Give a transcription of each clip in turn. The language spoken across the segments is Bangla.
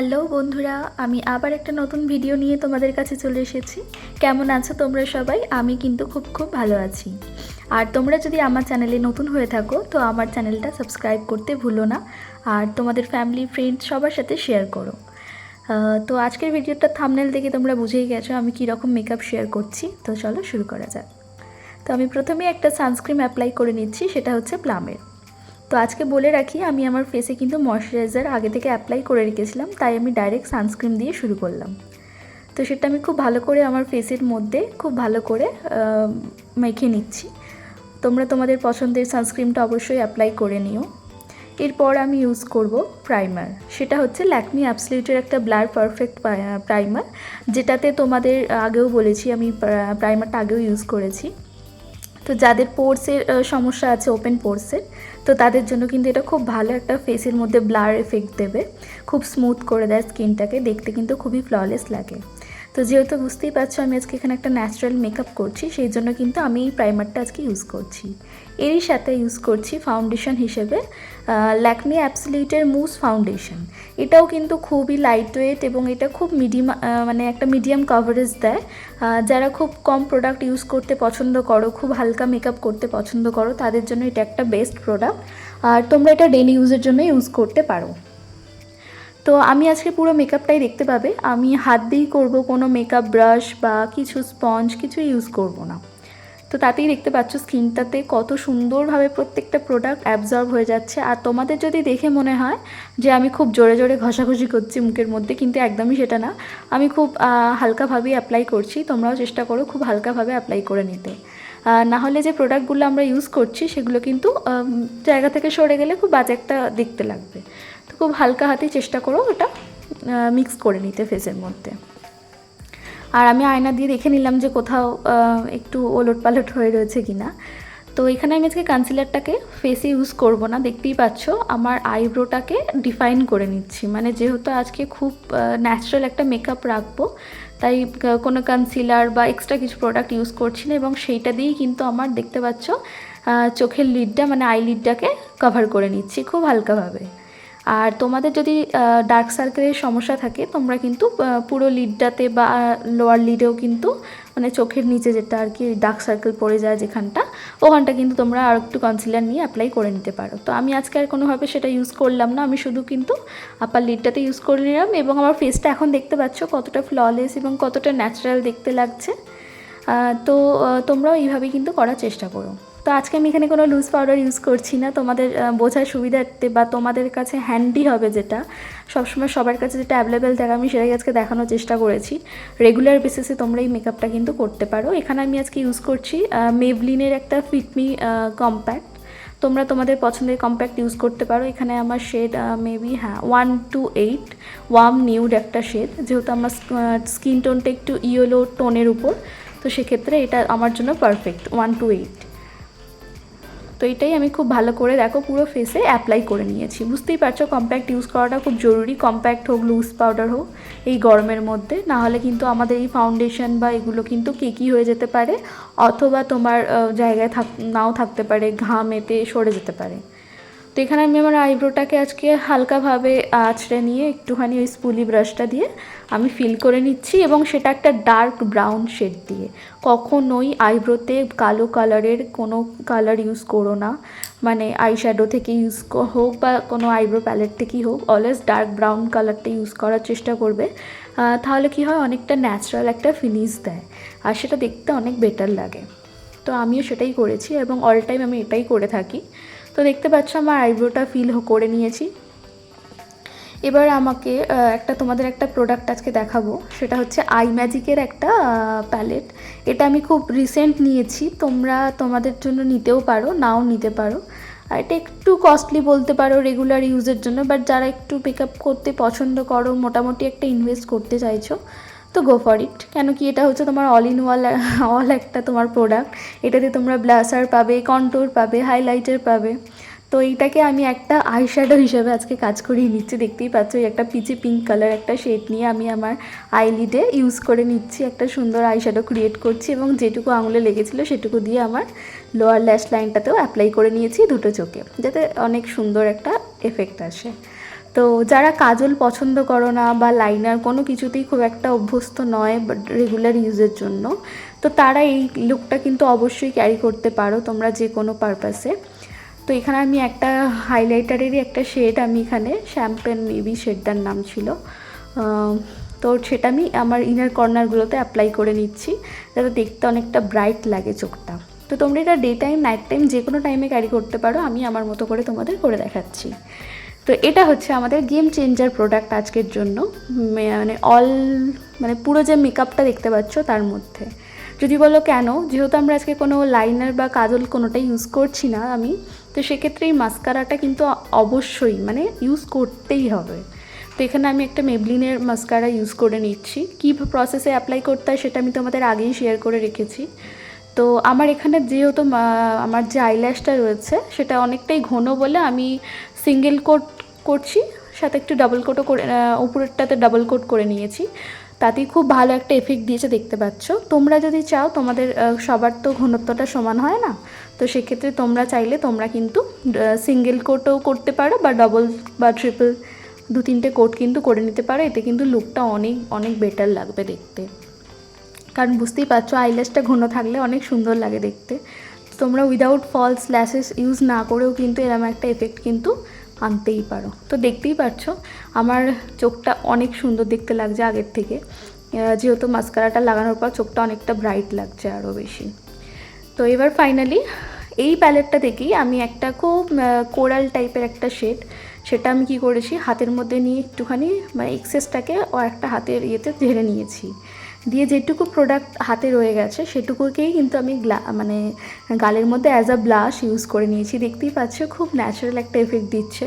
হ্যালো বন্ধুরা, আমি আবার একটা নতুন ভিডিও নিয়ে তোমাদের কাছে চলে এসেছি। কেমন আছো তোমরা সবাই? আমি কিন্তু খুব ভালো আছি। আর তোমরা যদি আমার চ্যানেলে নতুন হয়ে থাকো তো আমার চ্যানেলটা সাবস্ক্রাইব করতে ভুলো না, আর তোমাদের ফ্যামিলি ফ্রেন্ডস সবার সাথে শেয়ার করো। তো আজকের ভিডিওটা থাম্বনেল দেখে তোমরা বুঝেই গেছো আমি কীরকম মেকআপ শেয়ার করছি। তো চলো শুরু করা যাক। তো আমি প্রথমেই একটা সানস্ক্রিন অ্যাপ্লাই করে নিচ্ছি, সেটা হচ্ছে প্লামের। তো আজকে বলে রাখি, আমি আমার ফেসে কিন্তু ময়শ্চারাইজার আগে থেকে অ্যাপ্লাই করে রেখেছিলাম, তাই আমি ডাইরেক্ট সানস্ক্রিন দিয়ে শুরু করলাম। তো সেটা আমি খুব ভালো করে আমার ফেসের মধ্যে খুব ভালো করে মেখে নিচ্ছি। তোমরা তোমাদের পছন্দের সানস্ক্রিনটা অবশ্যই অ্যাপ্লাই করে নিও। এরপর আমি ইউজ করব প্রাইমার, সেটা হচ্ছে ল্যাকমি অ্যাবসলিউটের একটা ব্লার পারফেক্ট প্রাইমার, যেটাতে তোমাদের আগেও বলেছি, আমি প্রাইমারটা আগেও ইউজ করেছি। তো যাদের পোর্সের সমস্যা আছে, ওপেন পোর্সের, তো তাদের জন্য কিন্তু এটা খুব ভালো একটা ফেসের মধ্যে ব্লার এফেক্ট দেবে, খুব স্মুথ করে দেয় স্কিনটাকে, দেখতে কিন্তু খুবই ফ্ললেস লাগে। তো যেহেতু বুঝতেই পারছো আমি আজকে এখানে একটা ন্যাচারাল মেকআপ করছি, সেই জন্য কিন্তু আমি এই প্রাইমারটা আজকে ইউজ করছি। এরই সাথে ইউজ করছি ফাউন্ডেশন হিসেবে ল্যাকমি অ্যাবসলিউটের মুস ফাউন্ডেশন। এটাও কিন্তু খুবই লাইট ওয়েট এবং এটা খুব মানে একটা মিডিয়াম কভারেজ দেয়। যারা খুব কম প্রোডাক্ট ইউজ করতে পছন্দ করো, খুব হালকা মেকআপ করতে পছন্দ করো, তাদের জন্য এটা একটা বেস্ট প্রোডাক্ট। আর তোমরা এটা ডেলি ইউজের জন্য ইউজ করতে পারো। তো আমি আজকে পুরো মেকআপটাই দেখতে পাবে, আমি হাত দিয়েই করব, কোনো মেকআপ ব্রাশ বা কিছু স্পঞ্জ কিছু ইউজ করব না। তো তাতেই দেখতে পাচ্ছ স্কিনটাতে কত সুন্দরভাবে প্রত্যেকটা প্রোডাক্ট অ্যাবজর্ব হয়ে যাচ্ছে। আর তোমাদের যদি দেখে মনে হয় যে আমি খুব জোরে জোরে ঘষাঘষি করছি মুখের মধ্যে, কিন্তু একদমই সেটা না, আমি খুব হালকাভাবেই অ্যাপ্লাই করছি। তোমরাও চেষ্টা করো খুব হালকাভাবে অ্যাপ্লাই করে নিতে, না হলে যে প্রোডাক্টগুলো আমরা ইউজ করছি সেগুলো কিন্তু জায়গা থেকে সরে গেলে খুব বাজে একটা দেখতে লাগবে। তো খুব হালকা হাতেই চেষ্টা করো ওটা মিক্স করে নিতে ফেসের মধ্যে। আর আমি আয়না দিয়ে দেখে নিলাম যে কোথাও একটু ওলট পালট হয়ে রয়েছে কিনা। তো এখানে আমি আজকে কনসিলারটাকে ফেসে ইউজ করব না, দেখতেই পাচ্ছ আমার আইব্রোটাকে ডিফাইন করে নিচ্ছি। মানে যেহেতু আজকে খুব ন্যাচারাল একটা মেকআপ রাখবো, তাই কোনো কনসিলার বা এক্সট্রা কিছু প্রোডাক্ট ইউজ করছি না, এবং সেইটা দিয়েই কিন্তু আমার দেখতে পাচ্ছ চোখের লিডটা মানে আই লিডটাকে কভার করে নিচ্ছি খুব হালকাভাবে। আর তোমাদের যদি ডার্ক সার্কেলের সমস্যা থাকে, তোমরা কিন্তু পুরো লিডটাতে বা লোয়ার লিডেও কিন্তু মানে চোখের নিচে যেটা আর কি ডার্ক সার্কেল পড়ে যায় যেখানটা, ওখানটা কিন্তু তোমরা আর একটু কনসিলার নিয়ে অ্যাপ্লাই করে নিতে পারো। তো আমি আজকে আর কোনোভাবে সেটা ইউজ করলাম না, আমি শুধু কিন্তু আপার লিডটাতে ইউজ করে নিলাম, এবং আমার ফেসটা এখন দেখতে পাচ্ছ কতটা ফ্ললেস এবং কতটা ন্যাচারাল দেখতে লাগছে। তো তোমরাও এইভাবেই কিন্তু করার চেষ্টা করো। তো আজকে আমি এখানে কোনো লুজ পাউডার ইউজ করছি না, তোমাদের বোঝার সুবিধার্থে বা তোমাদের কাছে হ্যান্ডি হবে, যেটা সবসময় সবার কাছে যেটা অ্যাভেলেবেল থাকে আমি সেটাই আজকে দেখানোর চেষ্টা করেছি। রেগুলার বেসিসে তোমরা এই মেকআপটা কিন্তু করতে পারো। এখানে আমি আজকে ইউজ করছি মেবলিনের একটা ফিটমি কম্প্যাক্ট। তোমরা তোমাদের পছন্দের কম্প্যাক্ট ইউজ করতে পারো। এখানে আমার শেড মেবি 128 ওয়ার্ম নিউড একটা শেড, যেহেতু আমার স্কিন টোনটা একটু ইয়েলো টোনের উপর, তো সেক্ষেত্রে এটা আমার জন্য পারফেক্ট 128। তো এটাই আমি খুব ভালো করে দেখো পুরো ফেসে অ্যাপ্লাই করে নিয়েছি। বুঝতেই পারছো কম্প্যাক্ট ইউজ করাটা খুব জরুরি, কম্প্যাক্ট হোক লুজ পাউডার হোক এই গরমের মধ্যে, না হলে কিন্তু আমাদের এই ফাউন্ডেশন বা এগুলো কিন্তু কেকি হয়ে যেতে পারে, অথবা তোমার জায়গায় নাও থাকতে পারে, ঘাম এতে সরে যেতে পারে। তো এখানে আমি আমার আইব্রোটাকে আজকে হালকাভাবে আঁচড়ে নিয়ে একটুখানি ওই স্পুলি ব্রাশটা দিয়ে আমি ফিল করে নিচ্ছি, এবং সেটা একটা ডার্ক ব্রাউন শেড দিয়ে। কখনোই আইব্রোতে কালো কালারের কোনো কালার ইউজ করো না, মানে আই শ্যাডো থেকে ইউজ হোক বা কোনো আইব্রো প্যালেট থেকেই হোক, অলওয়েজ ডার্ক ব্রাউন কালারটা ইউজ করার চেষ্টা করবে। তাহলে কি হয়, অনেকটা ন্যাচারাল একটা ফিনিশ দেয়, আর সেটা দেখতে অনেক বেটার লাগে। তো আমিও সেটাই করেছি এবং অল টাইম আমি এটাই করে থাকি। তো দেখতে পাচ্ছ আমার আইব্রোটা ফিল করে নিয়েছি। এবার আমাকে তোমাদের একটা প্রোডাক্ট আজকে দেখাবো, সেটা হচ্ছে আই ম্যাজিকের একটা প্যালেট। এটা আমি খুব রিসেন্ট নিয়েছি, তোমরা তোমাদের জন্য নিতেও পারো, নাও নিতে পারো। আর এটা একটু কস্টলি বলতে পারো রেগুলার ইউজের জন্য, বাট যারা একটু মেকআপ করতে পছন্দ করো, মোটামুটি একটা ইনভেস্ট করতে চাইছো, তো গো ফর ইট। কেন কি এটা হচ্ছে তোমার অল ইন অল একটা তোমার প্রোডাক্ট। এটাতে তোমরা ব্লাসার পাবে, কন্ট্যুর পাবে, হাইলাইটার পাবে। তো এইটাকে আমি একটা আইশ্যাডো হিসেবে আজকে কাজ করিয়ে নিচ্ছি। দেখতেই পাচ্ছ এই একটা পিচি পিঙ্ক কালার একটা শেড নিয়ে আমি আমার আইলিডে ইউজ করে নিচ্ছি, একটা সুন্দর আইশ্যাডো ক্রিয়েট করছি, এবং যেটুকু আঙুলে লেগেছিলো সেটুকু দিয়ে আমার লোয়ার ল্যাশ লাইনটাতেও অ্যাপ্লাই করে নিয়েছি দুটো চোখে, যাতে অনেক সুন্দর একটা এফেক্ট আসে। তো যারা কাজল পছন্দ করো না বা লাইনার কোনো কিছুতেই খুব একটা অভ্যস্ত নয় রেগুলার ইউজের জন্য, তো তারা এই লুকটা কিন্তু অবশ্যই ক্যারি করতে পারো তোমরা যে কোনো পারপাসে। তো এখানে আমি একটা হাইলাইটারেরই একটা শেড, আমি এখানে শ্যাম্পেন মেবি শেডটার নাম ছিল, তো সেটা আমি আমার ইনার কর্নারগুলোতে অ্যাপ্লাই করে নিচ্ছি যাতে দেখতে অনেকটা ব্রাইট লাগে চোখটা। তো তোমরা এটা ডে টাইম নাইট টাইম যে কোনো টাইমে ক্যারি করতে পারো, আমি আমার মতো করে তোমাদের করে দেখাচ্ছি। তো এটা হচ্ছে আমাদের গেম চেঞ্জার প্রোডাক্ট আজকের জন্য, মানে পুরো যে মেকআপটা দেখতে পাচ্ছ তার মধ্যে। যদি বলো কেন, যেহেতু আমরা আজকে কোনো লাইনার বা কাজল কোনোটাই ইউজ করছি না আমি, তো সেক্ষেত্রে এই মাস্কারাটা কিন্তু অবশ্যই মানে ইউজ করতেই হবে। তো এখানে আমি একটা মেবলিনের মাস্কারা ইউজ করে নিচ্ছি। কী প্রসেসে অ্যাপ্লাই করতে হয় সেটা আমি তোমাদের আগেই শেয়ার করে রেখেছি। তো আমার এখানে যেহেতু আমার যে আইল্যাশটা রয়েছে সেটা অনেকটাই ঘন বলে আমি সিঙ্গেল কোট করছি, সাথে একটু ডাবল কোটও করে, উপরেরটাতে ডাবল কোট করে নিয়েছি। তাতেই খুব ভালো একটা এফেক্ট দিয়েছে দেখতে পাচ্ছ। তোমরা যদি চাও, তোমাদের সবার তো ঘনত্বটা সমান হয় না, তো সেক্ষেত্রে তোমরা চাইলে তোমরা কিন্তু সিঙ্গেল কোটও করতে পারো বা ডবল বা ট্রিপল 2-3টে কোট কিন্তু করে নিতে পারো। এতে কিন্তু লুকটা অনেক অনেক বেটার লাগবে দেখতে, কারণ বুঝতেই পারছো আইল্যাশটা ঘন থাকলে অনেক সুন্দর লাগে দেখতে। তোমরা উইদাউট ফলস ল্যাশেস ইউজ না করেও কিন্তু এরকম একটা এফেক্ট কিন্তু আনতেই পারো। তো দেখতেই পাচ্ছ আমার চোখটা অনেক সুন্দর দেখতে লাগছে আগের থেকে, যেহেতু মাস্কারাটা লাগানোর পর চোখটা অনেকটা ব্রাইট লাগছে আরও বেশি। তো এবার ফাইনালি এই প্যালেটটা থেকেই আমি একটা খুব কোরাল টাইপের একটা শেড, সেটা আমি কি করেছি হাতের মধ্যে নিয়ে একটুখানি মানে এক্সেসটাকে ও একটা হাতের ইয়েতে ঝেড়ে নিয়েছি, দিয়ে যেটুকু প্রোডাক্ট হাতে রয়ে গেছে সেটুকুকেই কিন্তু আমি মানে গালের মধ্যে অ্যাজ আ ব্লাশ ইউজ করে নিয়েছি। দেখতেই পাচ্ছ খুব ন্যাচারাল একটা এফেক্ট দিচ্ছে।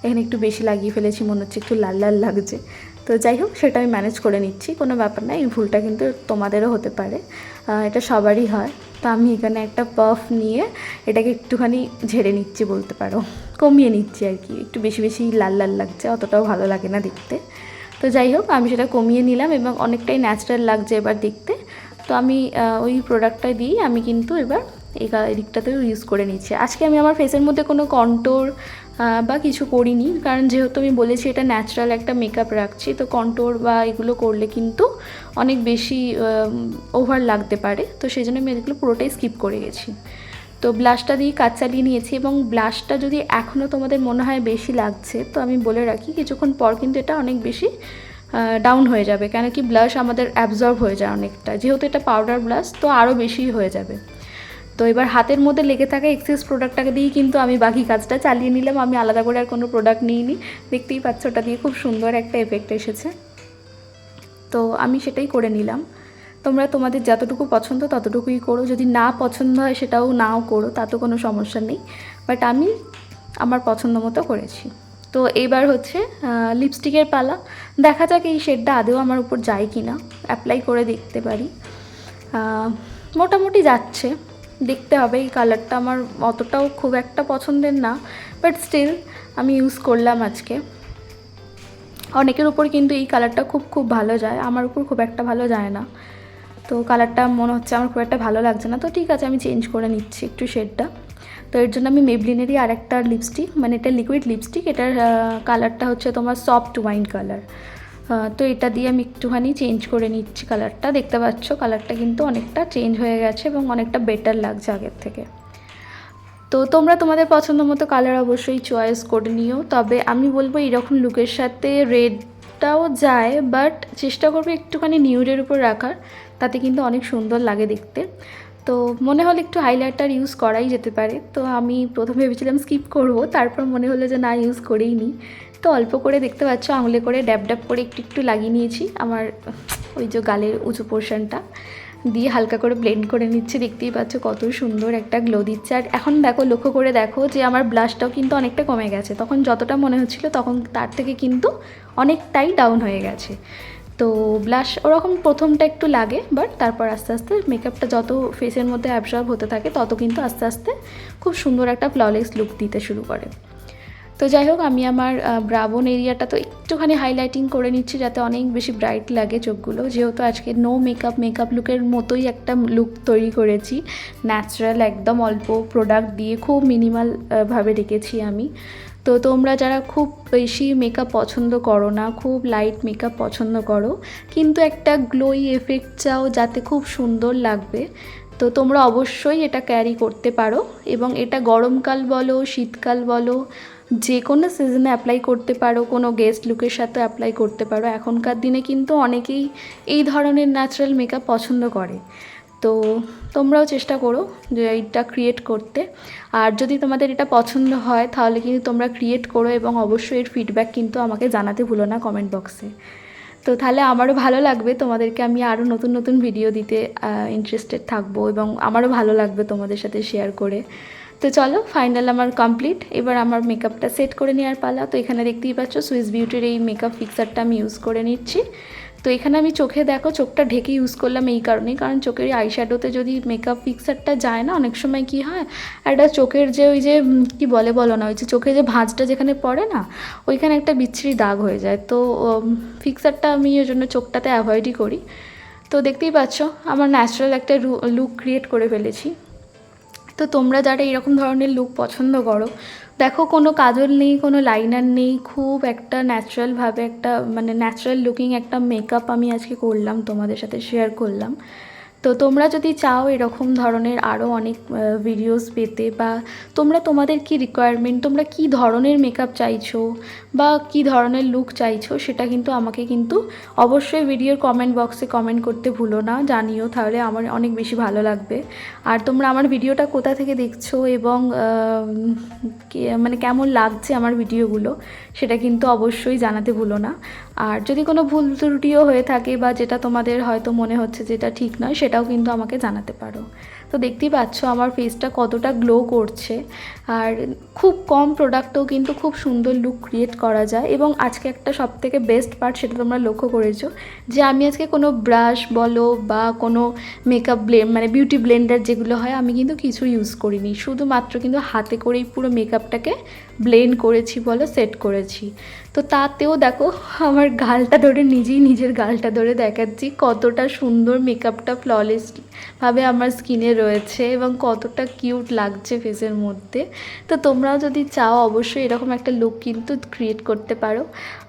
এখানে একটু বেশি লাগিয়ে ফেলেছি, মনে হচ্ছে একটু লাল লাল লাগছে। তো যাই হোক, সেটা আমি ম্যানেজ করে নিচ্ছি, কোনো ব্যাপার না। এই ভুলটা কিন্তু তোমাদেরও হতে পারে, এটা সবারই হয়। তো আমি এখানে একটা পাফ নিয়ে এটাকে একটুখানি ঝেড়ে নিচ্ছি বলতে পারো, কমিয়ে নিচ্ছি আর কি। একটু বেশি বেশি লাল লাল লাগছে, অতটাও ভালো লাগে না দেখতে। তো যাই হোক, আমি সেটা কমিয়ে নিলাম এবং অনেকটাই ন্যাচারাল লাগছে এবার দেখতে। তো আমি ওই প্রোডাক্টটা দিয়েই আমি কিন্তু এবার এই দিকটাতেও ইউজ করে নিচ্ছি। আজকে আমি আমার ফেসের মধ্যে কোনো কন্ট্যুর বা কিছু করিনি, কারণ যেহেতু আমি বলেছি এটা ন্যাচারাল একটা মেকআপ রাখছি, তো কন্ট্যুর বা এগুলো করলে কিন্তু অনেক বেশি ওভার লাগতে পারে। তো সেই জন্য আমি এগুলো পুরোটাই স্কিপ করে গেছি। তো ব্লাশটা দিয়ে কাজ চালিয়ে নিয়েছি, এবং ব্লাশটা যদি এখনও তোমাদের মনে হয় বেশি লাগছে, তো আমি বলে রাখি কিছুক্ষণ পর কিন্তু এটা অনেক বেশি ডাউন হয়ে যাবে, কেন কি ব্লাশ আমাদের অ্যাবজর্ব হয়ে যায় অনেকটা, যেহেতু এটা পাউডার ব্লাশ তো আরও বেশি হয়ে যাবে। তো এবার হাতের মধ্যে লেগে থাকা এক্সেস প্রোডাক্টটাকে দিয়েই কিন্তু আমি বাকি কাজটা চালিয়ে নিলাম। আমি আলাদা করে আর কোনো প্রোডাক্ট নিইনি, দেখতেই পাচ্ছ ওটা দিয়ে খুব সুন্দর একটা এফেক্ট এসেছে। তো আমি সেটাই করে নিলাম। তোমরা তোমাদের যতটুকু পছন্দ ততটুকুই করো, যদি না পছন্দ হয় সেটাও নাও করো, তাতে কোনো সমস্যা নেই। বাট আমি আমার পছন্দ মতো করেছি। তো এইবার হচ্ছে লিপস্টিকের পালা। দেখা যাক এই শেডটা আদৌ আমার উপর যায় কি না, অ্যাপ্লাই করে দেখতে পারি। মোটামুটি যাচ্ছে, দেখতে হবে। এই কালারটা আমার অতটাও খুব একটা পছন্দের না, বাট স্টিল আমি ইউজ করলাম আজকে। অনেকের উপর কিন্তু এই কালারটা খুব খুব ভালো যায়, আমার উপর খুব একটা ভালো যায় না। তো কালারটা মনে হচ্ছে আমার খুব একটা ভালো লাগছে না, তো ঠিক আছে আমি চেঞ্জ করে নিচ্ছি একটু শেডটা। তো এর জন্য আমি মেবলিনেরই আর একটা লিপস্টিক, মানে এটা লিকুইড লিপস্টিক, এটার কালারটা হচ্ছে তোমার সফট ওয়াইন কালার। তো এটা দিয়ে আমি একটুখানি চেঞ্জ করে নিচ্ছি কালারটা। দেখতে পাচ্ছ কালারটা কিন্তু অনেকটা চেঞ্জ হয়ে গেছে এবং অনেকটা বেটার লাগছে আগের থেকে। তো তোমরা তোমাদের পছন্দ মতো কালার অবশ্যই চয়েস করে নিও। তবে আমি বলবো এরকম লুকের সাথে রেডটাও যায়, বাট চেষ্টা করবে একটুখানি নিউডের উপর রাখার, তাতে কিন্তু অনেক সুন্দর লাগে দেখতে। তো মনে হলো একটু হাইলাইটার ইউজ করাই যেতে পারে, তো আমি প্রথমে ভেবেছিলাম স্কিপ করব, তারপর মনে হলো যে না, ইউজ করেই নিই। তো অল্প করে দেখতে পাচ্ছ আঙুলে করে ড্যাব ড্যাব করে একটু একটু লাগিয়ে নিয়েছি আমার ওই যে গালের উঁচু পোর্শনটা দিয়ে, হালকা করে ব্লেন্ড করে নিচ্ছি। দেখতেই পাচ্ছ কত সুন্দর একটা গ্লো দিচ্ছে। আর এখন দেখো, লক্ষ্য করে দেখো যে আমার ব্লাশটাও কিন্তু অনেকটা কমে গেছে, তখন যতটা মনে হচ্ছিল তখন তার থেকে কিন্তু অনেকটাই ডাউন হয়ে গেছে। তো ব্লাশ ওরকম প্রথমটা একটু লাগে, বাট তারপর আস্তে আস্তে মেকআপটা যত ফেসের মধ্যে অ্যাবজর্ব হতে থাকে তত কিন্তু আস্তে আস্তে খুব সুন্দর একটা ফ্ললেস লুক দিতে শুরু করে। তো যাই হোক, আমি আমার ব্রাবোন এরিয়াটা তো একটুখানি হাইলাইটিং করে নিচ্ছি যাতে অনেক বেশি ব্রাইট লাগে চোখগুলো, যেহেতু আজকে নো মেকআপ লুকের মতোই একটা লুক তৈরি করেছি, ন্যাচারাল একদম অল্প প্রোডাক্ট দিয়ে খুব মিনিমাল ভাবে রেখেছি আমি। তো তোমরা যারা খুব বেশি মেকআপ পছন্দ করো না, খুব লাইট মেকআপ পছন্দ করো, কিন্তু একটা গ্লোই এফেক্ট চাও যাতে খুব সুন্দর লাগবে, তো তোমরা অবশ্যই এটা ক্যারি করতে পারো। এবং এটা গরমকাল বলো, শীতকাল বলো, যে কোনো সিজনে অ্যাপ্লাই করতে পারো, কোনো গেস্ট লুকের সাথে অ্যাপ্লাই করতে পারো। এখনকার দিনে কিন্তু অনেকেই এই ধরনের ন্যাচারাল মেকআপ পছন্দ করে, তো তোমরাও চেষ্টা করো যে এইটা ক্রিয়েট করতে। আর যদি তোমাদের এটা পছন্দ হয় তাহলে কিন্তু তোমরা ক্রিয়েট করো এবং অবশ্যই এর ফিডব্যাক কিন্তু আমাকে জানাতে ভুলো না কমেন্ট বক্সে। তো তাহলে আমারও ভালো লাগবে, তোমাদেরকে আমি আরও নতুন নতুন ভিডিও দিতে ইন্টারেস্টেড থাকবো এবং আমারও ভালো লাগবে তোমাদের সাথে শেয়ার করে। তো চলো, ফাইনাল আমার কমপ্লিট। এবার আমার মেকআপটা সেট করে নেওয়ার পালা। তো এখানে দেখতেই পাচ্ছ সুইস বিউটির এই মেকআপ ফিক্সারটা আমি ইউজ করে নিচ্ছি। তো এখানে আমি চোখে দেখো চোখটা ঢেকে ইউজ করলাম এই কারণেই, কারণ চোখের আইশ্যাডোতে যদি মেকআপ ফিক্সারটা যায় না, অনেক সময় কি হয়, একটা চোখের যে ওই যে কি বলো না, ওই যে চোখে যে ভাঁজটা যেখানে পড়ে না, ওইখানে একটা বিচ্ছিরি দাগ হয়ে যায়। তো ফিক্সারটা আমি ওই জন্য চোখটাতে অ্যাভয়েডই করি। তো দেখতেই পাচ্ছ আমার ন্যাচারাল একটা লুক ক্রিয়েট করে ফেলেছি। তো তোমরা যারা এরকম ধরনের লুক পছন্দ করো, দেখো কোনো কাজল নেই, কোনো লাইনার নেই, খুব একটা ন্যাচারালভাবে একটা মানে ন্যাচারাল লুকিং একটা মেকআপ আমি আজকে করলাম, তোমাদের সাথে শেয়ার করলাম। তো তোমরা যদি চাও এরকম ধরনের আরও অনেক ভিডিওস পেতে, বা তোমরা তোমাদের কি রিকোয়ারমেন্ট, তোমরা কি ধরনের মেকআপ চাইছো বা কি ধরনের লুক চাইছো, সেটা কিন্তু আমাকে কিন্তু অবশ্যই ভিডিওর কমেন্ট বক্সে কমেন্ট করতে ভুলো না, জানিও, তাহলে আমার অনেক বেশি ভালো লাগবে। আর তোমরা আমার ভিডিওটা কোথা থেকে দেখছো এবং মানে কেমন লাগছে আমার ভিডিওগুলো, সেটা কিন্তু অবশ্যই জানাতে ভুলো না। আর যদি কোনো ভুল ত্রুটিও হয়ে থাকে বা যেটা তোমাদের হয়তো মনে হচ্ছে যেটা ঠিক নয়, সেটাও কিন্তু আমাকে জানাতে পারো। তো দেখতেই পাচ্ছ আমার ফেসটা কতটা গ্লো করছে, আর খুব কম প্রোডাক্টেও কিন্তু খুব সুন্দর লুক ক্রিয়েট করা যায়। এবং আজকে একটা সবথেকে বেস্ট পার্ট, সেটা তোমরা লক্ষ্য করেছো যে আমি আজকে কোনো ব্রাশ বলো বা কোনো মেকআপ মানে বিউটি ব্লেন্ডার যেগুলো হয়, আমি কিন্তু কিছু ইউজ করিনি, শুধুমাত্র কিন্তু হাতে করেই পুরো মেকআপটাকে ব্লেন্ড করেছি বলো, সেট করেছি। তো তাতেও দেখো আমার গালটা ধরে নিজের গালটা ধরে দেখাচ্ছি কতটা সুন্দর মেকআপটা ফ্ললেসভাবে আমার স্কিনে রয়েছে এবং কতটা কিউট লাগছে ফেসের মধ্যে। তো তোমরাও যদি চাও অবশ্যই এরকম একটা লুক কিন্তু ক্রিয়েট করতে পারো।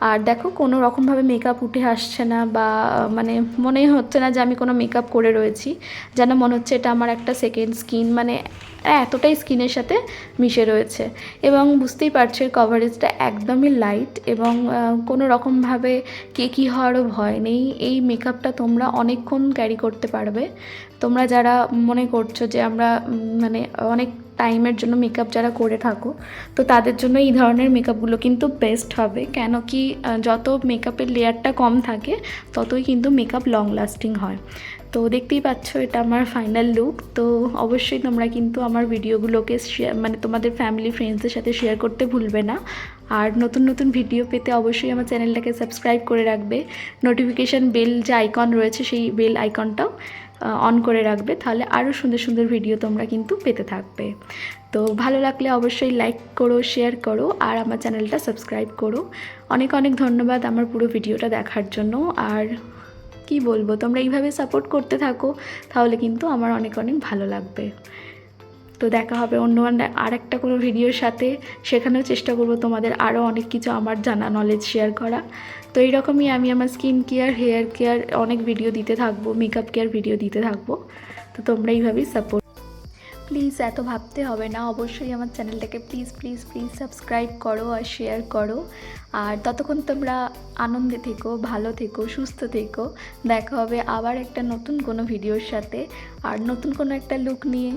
আর দেখো কোনো রকমভাবে মেকআপ উঠে আসছে না, বা মানে মনেই হচ্ছে না যে আমি কোনো মেকআপ করে রয়েছি, যেন মনে হচ্ছে এটা আমার একটা সেকেন্ড স্কিন, মানে এতটাই স্কিনের সাথে মিশে রয়েছে। এবং বুঝতেই পারছো এর কভারেজটা একদমই লাইট এবং কোনো রকমভাবে কেকি হওয়ারও ভয় নেই। এই মেকআপটা তোমরা অনেকক্ষণ ক্যারি করতে পারবে। তোমরা যারা মনে করছো যে আমরা মানে অনেক টাইমের জন্য মেকআপ যারা করে থাকো, তো তাদের জন্য এই ধরনের মেকআপগুলো কিন্তু বেস্ট হবে। কেন কি যত মেকআপের লেয়ারটা কম থাকে ততই কিন্তু মেকআপ লং লাস্টিং হয়। তো দেখতেই পাচ্ছ এটা আমার ফাইনাল লুক। তো অবশ্যই তোমরা কিন্তু আমার ভিডিওগুলোকে মানে তোমাদের ফ্যামিলি ফ্রেন্ডসদের সাথে শেয়ার করতে ভুলবে না। আর নতুন নতুন ভিডিও পেতে অবশ্যই আমার চ্যানেলটাকে সাবস্ক্রাইব করে রাখবে। নোটিফিকেশান বেল যে আইকন রয়েছে সেই বেল আইকনটাও অন করে রাখবে, তাহলে আরও সুন্দর সুন্দর ভিডিও তোমরা কিন্তু পেতে থাকবে। তো ভালো লাগলে অবশ্যই লাইক করো, শেয়ার করো, আর আমার চ্যানেলটা সাবস্ক্রাইব করো। অনেক অনেক ধন্যবাদ আমার পুরো ভিডিওটা দেখার জন্য। আর কি বলবো, তোমরা এইভাবে সাপোর্ট করতে থাকো, তাহলে কিন্তু আমার অনেক অনেক ভালো লাগবে। তো দেখা হবে অন্য আর একটা কোনো ভিডিওর সাথে, সেখানেও চেষ্টা করব তোমাদের আরও অনেক কিছু আমার জানা নলেজ শেয়ার করা। তো এইরকমই আমি আমার স্কিন কেয়ার, হেয়ার কেয়ার অনেক ভিডিও দিতে থাকবো, মেকআপ কেয়ার ভিডিও দিতে থাকবো। তো তোমরা এইভাবেই সাপোর্ট, প্লিজ এত ভাবতে হবে না, অবশ্যই আমার চ্যানেলটাকে প্লিজ প্লিজ প্লিজ সাবস্ক্রাইব করো আর শেয়ার করো। আর ততক্ষণ তোমরা আনন্দে থেকো, ভালো থেকো, সুস্থ থেকো। দেখা হবে আবার একটা নতুন কোনো ভিডিওর সাথে আর নতুন কোনো একটা লুক নিয়ে।